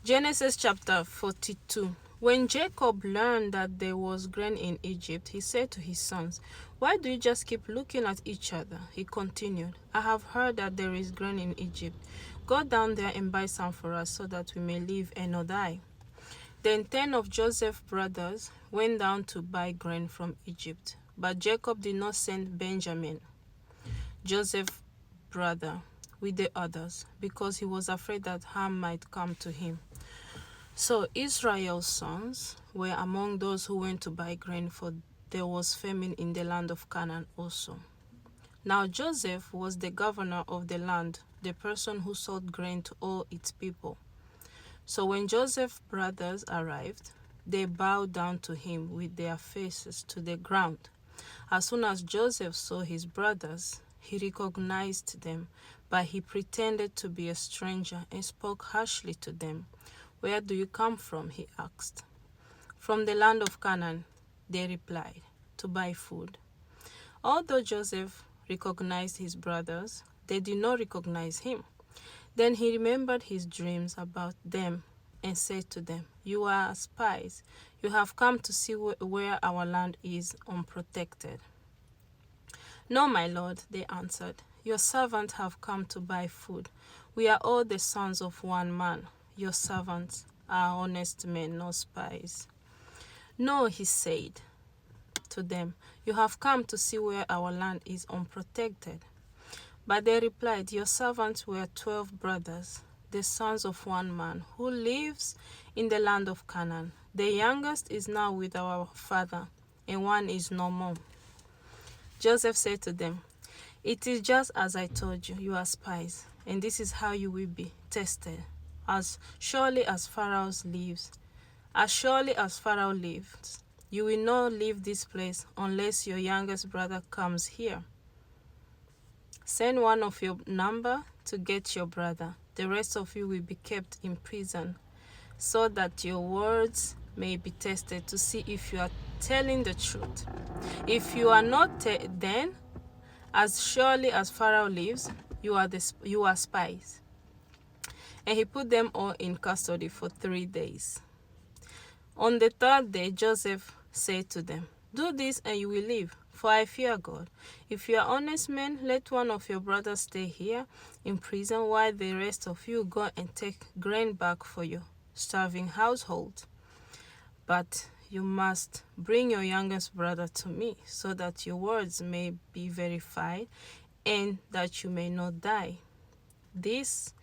Genesis chapter 42. When Jacob learned that there was grain in Egypt, he said to his sons, "Why do you just keep looking at each other?" He continued, "I have heard that there is grain in Egypt. Go down there and buy some for us so that we may live and not die." Then 10 of Joseph's brothers went down to buy grain from Egypt. But Jacob did not send Benjamin, Joseph's brother, with the others, because he was afraid that harm might come to him. So Israel's sons were among those who went to buy grain, for there was famine in the land of Canaan also. Now Joseph was the governor of the land, the person who sold grain to all its people. So when Joseph's brothers arrived, they bowed down to him with their faces to the ground. As soon as Joseph saw his brothers, he recognized them, but he pretended to be a stranger and spoke harshly to them. "Where do you come from?" he asked. "From the land of Canaan," they replied, "to buy food." Although Joseph recognized his brothers, they did not recognize him. Then he remembered his dreams about them and said to them, "You are spies. You have come to see where our land is unprotected." "No, my lord," they answered. "Your servants have come to buy food. We are all the sons of one man. Your servants are honest men, not spies." "No," he said to them, "you have come to see where our land is unprotected." But they replied, "Your servants were 12 brothers, the sons of one man, who lives in the land of Canaan. The youngest is now with our father, and one is no more." Joseph said to them, "It is just as I told you, you are spies, and this is how you will be tested. As surely as Pharaoh lives, you will not leave this place unless your youngest brother comes here. Send one of your number to get your brother. The rest of you will be kept in prison, so that your words may be tested to see if you are telling the truth. If you are not, then, as surely as Pharaoh lives, you are spies." And he put them all in custody for 3 days. On the third day, Joseph said to them, "Do this and you will live, for I fear God. If you are honest men, let one of your brothers stay here in prison while the rest of you go and take grain back for your starving household. But you must bring your youngest brother to me, so that your words may be verified and that you may not die." This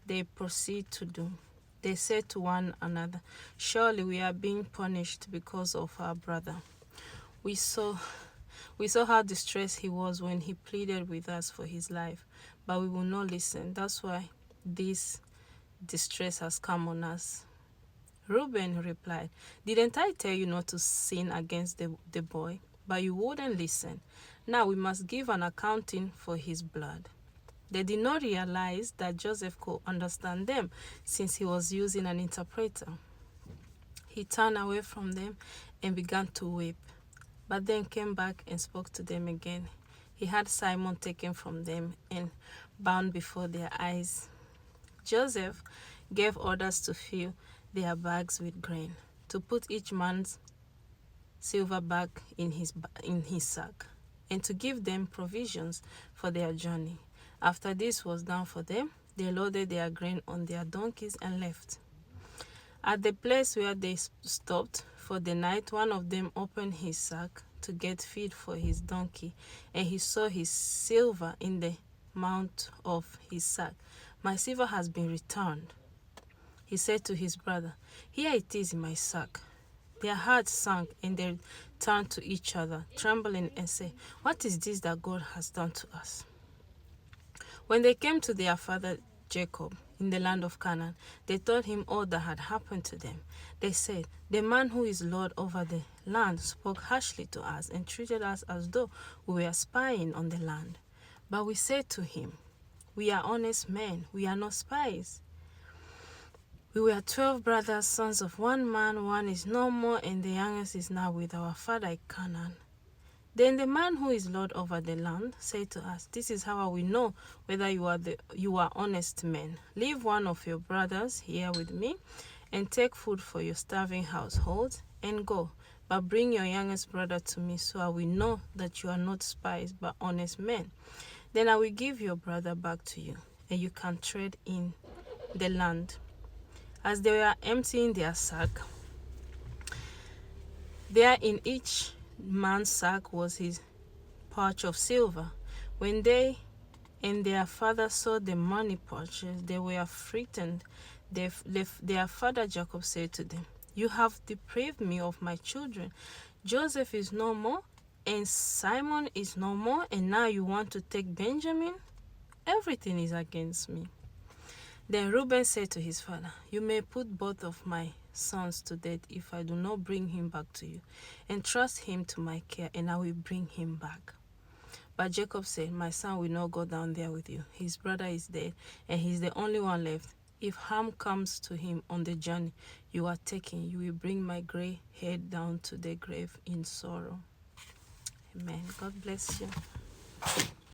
they proceed to do. They said to one another, "Surely we are being punished because of our brother. We saw how distressed he was when he pleaded with us for his life, but we will not listen. That's why this distress has come on us." Reuben replied, "Didn't I tell you not to sin against the boy? But you wouldn't listen. Now we must give an accounting for his blood." They did not realize that Joseph could understand them, since he was using an interpreter. He turned away from them and began to weep, but then came back and spoke to them again. He had Simon taken from them and bound before their eyes. Joseph gave orders to fill their bags with grain, to put each man's silver bag in his sack, and to give them provisions for their journey. After this was done for them, they loaded their grain on their donkeys and left. At the place where they stopped for the night, one of them opened his sack to get feed for his donkey, and he saw his silver in the mouth of his sack. "My silver has been returned," he said to his brother. "Here it is in my sack." Their hearts sank, and they turned to each other, trembling, and said, "What is this that God has done to us?" When they came to their father Jacob in the land of Canaan, they told him all that had happened to them. They said, "The man who is Lord over the land spoke harshly to us and treated us as though we were spying on the land. But we said to him, 'We are honest men, we are not spies. We were 12 brothers, sons of one man. One is no more, and the youngest is now with our father in Canaan.' Then the man who is lord over the land said to us, "This is how we know whether you are honest men. Leave one of your brothers here with me, and take food for your starving household, and go. But bring your youngest brother to me, so I will know that you are not spies, but honest men. Then I will give your brother back to you, and you can trade in the land." As they were emptying their sack, there in each man's sack was his pouch of silver. When they and their father saw the money pouches, they were frightened. Their father Jacob said to them, "You have deprived me of my children. Joseph is no more, and Simon is no more, and now you want to take Benjamin? Everything is against me." Then Reuben said to his father, "You may put both of my sons to death if I do not bring him back to you. Entrust him to my care, and I will bring him back." But Jacob said, "My son will not go down there with you. His brother is dead, and he is the only one left. If harm comes to him on the journey you are taking, you will bring my gray head down to the grave in sorrow." Amen. God bless you.